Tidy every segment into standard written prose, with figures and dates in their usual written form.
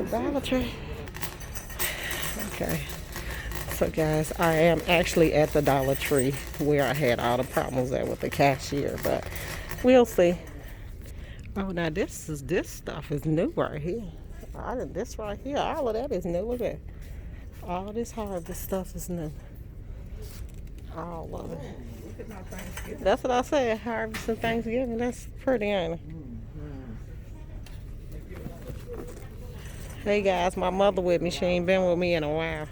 Dollar Tree. Okay. So guys, I am actually at the Dollar Tree where I had all the problems at with the cashier, but we'll see. Oh, now this stuff is new right here. This right here, all of that is new. Look at all this harvest stuff is new. All of it. That's what I said. Harvest and Thanksgiving. That's pretty, ain't it? Hey guys, my mother with me. She ain't been with me in a while.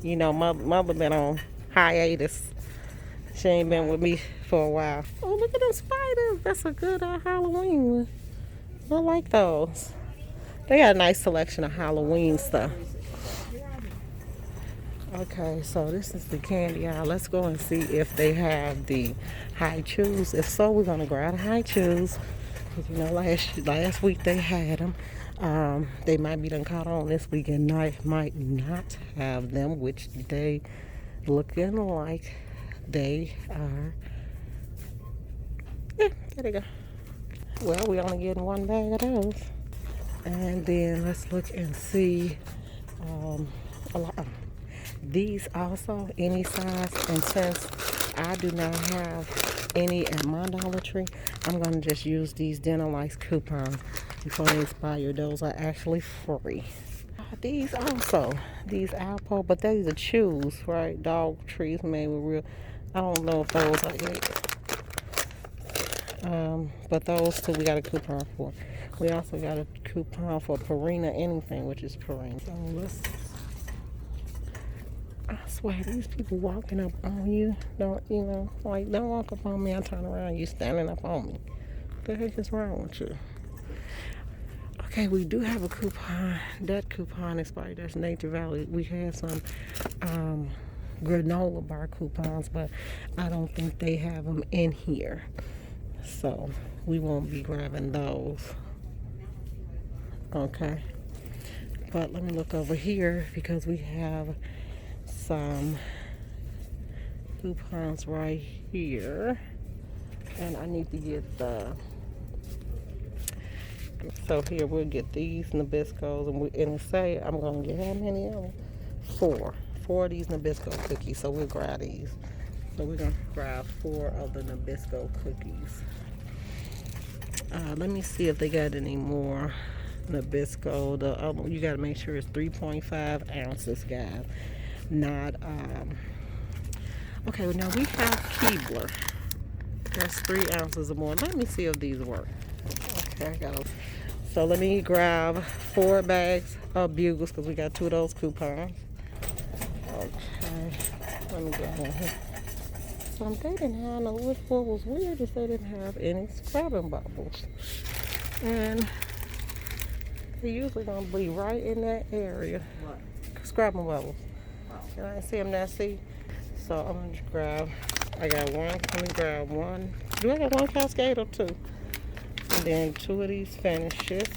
You know, mother been on hiatus. She ain't been with me for a while. Oh, look at them spiders. That's a good Halloween one. I like those. They got a nice selection of Halloween stuff. Okay, so this is the candy aisle. Let's go and see if they have the high chews. If so, we're gonna grab the high chews. Cause you know, last week they had them. They might be done caught on this week and might not have them, which they looking like they are. Yeah, there they go. Well, we only getting one bag of those. And then let's look and see a lot. These also any size, and since I do not have any at my Dollar Tree, I'm gonna just use these Dinner Lights coupons before they expire. Those are actually free. These also, these Alpo, but these are chews, right? Dog trees made with real. I don't know if those are it. But those two we got a coupon for. We also got a coupon for Purina anything, which is Purina. So let's. I swear, these people walking up on you, don't walk up on me. I turn around, you standing up on me. What the heck is wrong with you? Okay, we do have a coupon. That coupon expired. That's Nature Valley. We have some granola bar coupons, but I don't think they have them in here. So we won't be grabbing those. Okay. But let me look over here because we have some coupons right here, and I need to get the. So here we'll get these Nabiscos, and it say I'm gonna get how many of them? Four of these Nabisco cookies. So we'll grab these. So we're gonna grab 4 of the Nabisco cookies. Let me see if they got any more Nabisco. You gotta make sure it's 3.5 ounces, guys. Not okay, well now we have Keebler. That's 3 ounces or more. Let me see if these work. Okay, I got them. So let me grab 4 bags of Bugles because we got 2 of those coupons. Okay, let me go in here. So they didn't have no, what was weird is they didn't have any scrubbing bubbles. And they usually gonna be right in that area. What? Scrubbing bubbles. And I see them now, see? So I'm gonna just grab, I got one, let me grab one. Do I got one Cascade or 2? And then 2 of these finishes.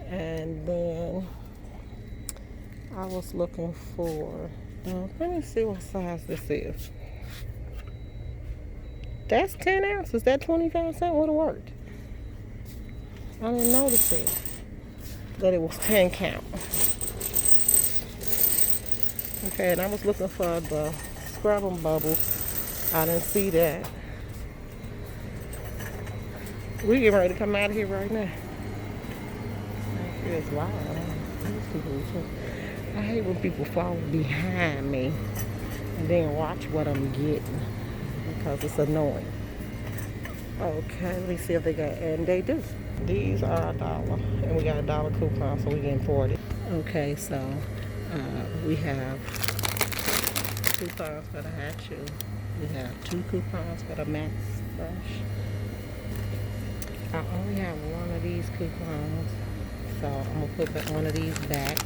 And then I was looking for, let me see what size this is. That's 10 ounces, that 25 cents would have worked. I didn't notice it, that it was 10 count. Okay, and I was looking for the scrubbing bubbles. I didn't see that. We getting ready to come out of here right now. It's loud. I hate when people follow behind me and then watch what I'm getting because it's annoying. Okay, let me see if they got, and they do. These are $1, and we got a $1 coupon, so we getting 40. Okay, so we have coupons for the hot chew. We have 2 coupons for the Max Fresh. I only have 1 of these coupons, so I'm gonna put one of these back.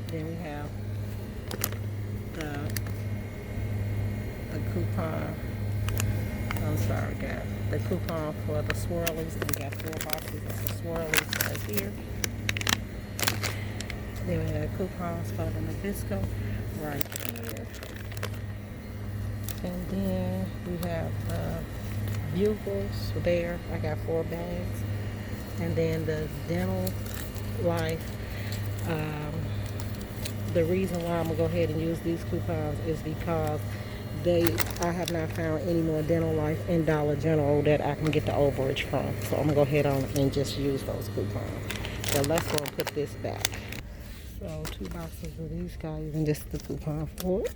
Then we have the coupon. I'm sorry, guys. The coupon for the swirlies. We got 4 boxes of the swirlies right here. Then we have coupons for the Nabisco right here. And then we have the Bugles there. I got 4 bags. And then the dental life, the reason why I'm gonna go ahead and use these coupons is because I have not found any more dental life in Dollar General that I can get the overage from. So I'm gonna go ahead on and just use those coupons. So let's go and put this back. So 2 boxes of these guys and just the coupon for it.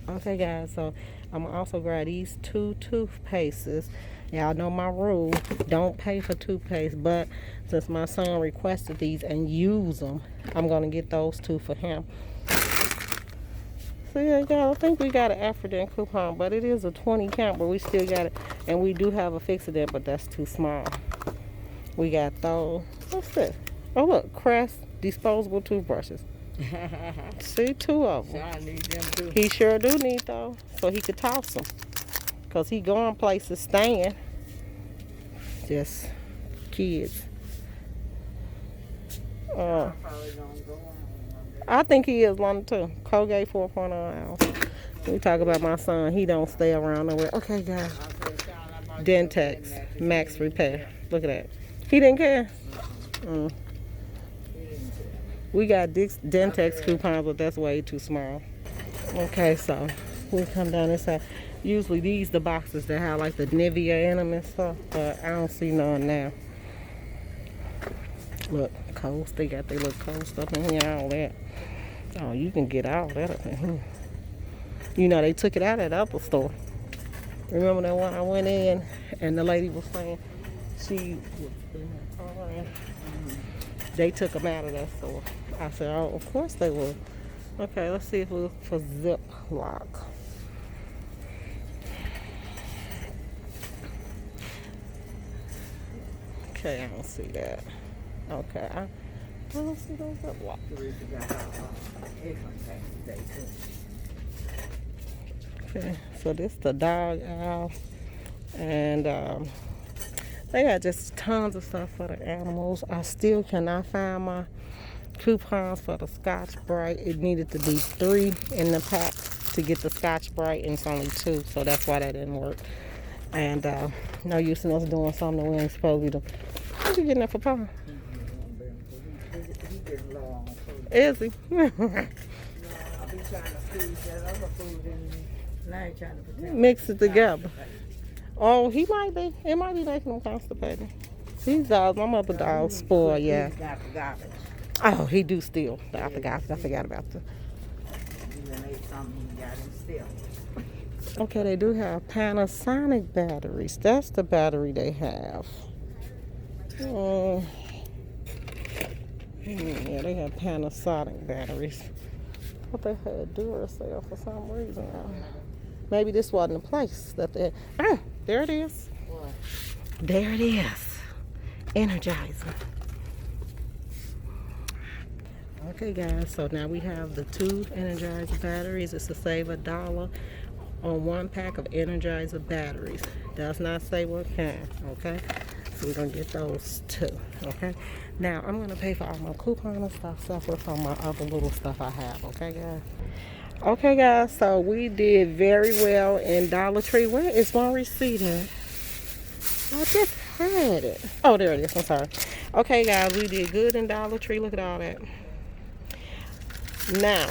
Okay guys, so I'm gonna also grab these 2 toothpastes. Y'all know my rule, don't pay for toothpaste, but since my son requested these and use them, I'm gonna get those 2 for him. So yeah, y'all, I think we got an African coupon, but it is a 20 count, but we still got it. And we do have a Fix-A-Dent, but that's too small. We got those. What's this? Oh look, Crest disposable toothbrushes. See, 2 of them. I need them too. He sure do need those, so he could toss them. Because he going places staying. Just kids. I think he is one too. Colgate 4.0 ounce. We talk about my son. He don't stay around nowhere. Okay, guys. Dentex Max Repair. Look at that. He didn't care. We got Dentex coupons, but that's way too small. Okay, so we come down this side. Usually these the boxes that have like the Nivea in them and stuff, but I don't see none now. Look, Coast, they got their little Coast stuff in here, all that. Oh, you can get all that up in here. You know, they took it out at the other store. Remember that one I went in and the lady was saying she was in her car and they took them out of that store. I said, oh, of course they will. Okay, let's see if we're for Ziploc. Okay, I don't see that. Okay, I don't see those Ziploc. Okay, so this the dog aisle, and they got just tons of stuff for the animals. I still cannot find my coupons for the Scotch Brite. It needed to be 3 in the pack to get the Scotch Brite, and it's only 2, so that's why that didn't work. And no use in us doing something that we ain't supposed to be doing. What you getting that for Papa? Is he? Mix it together. Oh, he might be. It might be making him constipated. These dogs, my mother dogs spoil, yeah. Oh, he do steal. I forgot about that. Okay, they do have Panasonic batteries. That's the battery they have. Yeah, they have Panasonic batteries. But they had Duracell for some reason. Maybe this wasn't the place that they... Oh, there it is. What? There it is. Energizer. Okay, guys, so now we have the 2 Energizer batteries. It's to save $1 on 1 pack of Energizer batteries. Does not say what kind, okay? So we're gonna get those 2, okay? Now I'm gonna pay for all my coupon and stuff separate from my other little stuff I have, okay, guys? Okay, guys, so we did very well in Dollar Tree. Where is my receipt at? I just had it. Oh, there it is. I'm sorry. Okay, guys, we did good in Dollar Tree. Look at all that. Now,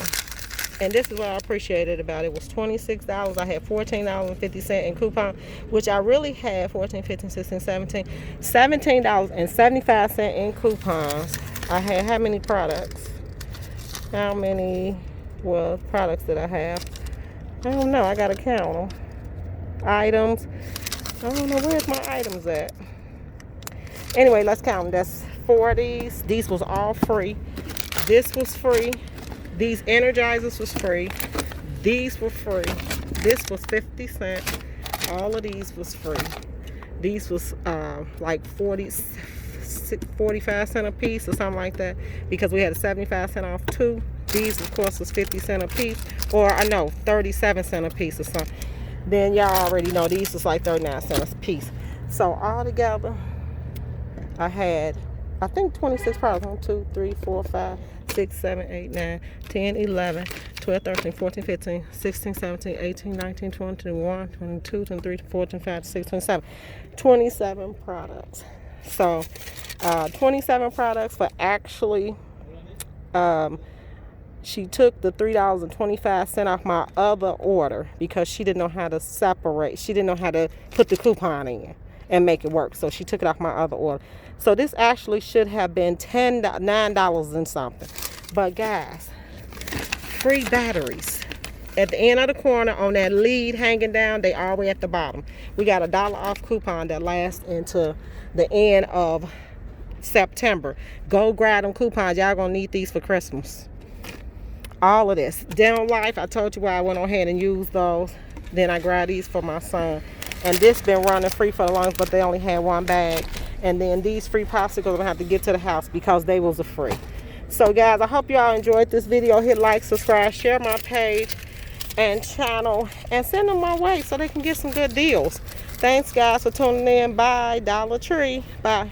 and this is what I appreciated about it, was $26. I had $14.50 in coupon, which I really had $14, $15, $16, $17.75 in coupons. I had how many products? How many products did I have? I don't know. I gotta count them. Items. I don't know, where's my items at. Anyway, let's count them. That's 40s. These was all free. This was free. These Energizers was free. These were free. This was 50 cents. All of these was free. These was like 45 cents a piece or something like that, because we had a 75 cent off too. These, of course, was 50 cents a piece, or I know 37 cents a piece or something. Then y'all already know these was like 39 cents a piece. So all together, I had, I think, 26 products. 1, 2, 3, 4, 5, 6, 7, 8, 9, 10, 11, 12, 13, 14, 15, 16, 17, 18, 19, 20, 21, 22, 23, 24, 25, 26, 27. 27 products. So 27 products for actually, she took the $3.25 off my other order because she didn't know how to separate. She didn't know how to put the coupon in and make it work. So she took it off my other order. So this actually should have been $9 and something. But guys, free batteries. At the end of the corner on that lead hanging down, they all the way at the bottom. We got a $1 off coupon that lasts into the end of September. Go grab them coupons. Y'all gonna need these for Christmas. All of this. Down Life, I told you why I went on ahead and used those. Then I grabbed these for my son. And this been running free for the longest, but they only had one bag. And then these free popsicles I'm gonna have to get to the house because they was a free. So guys, I hope y'all enjoyed this video. Hit like, subscribe, share my page and channel, and send them my way so they can get some good deals. Thanks guys for tuning in. Bye. Dollar Tree. Bye.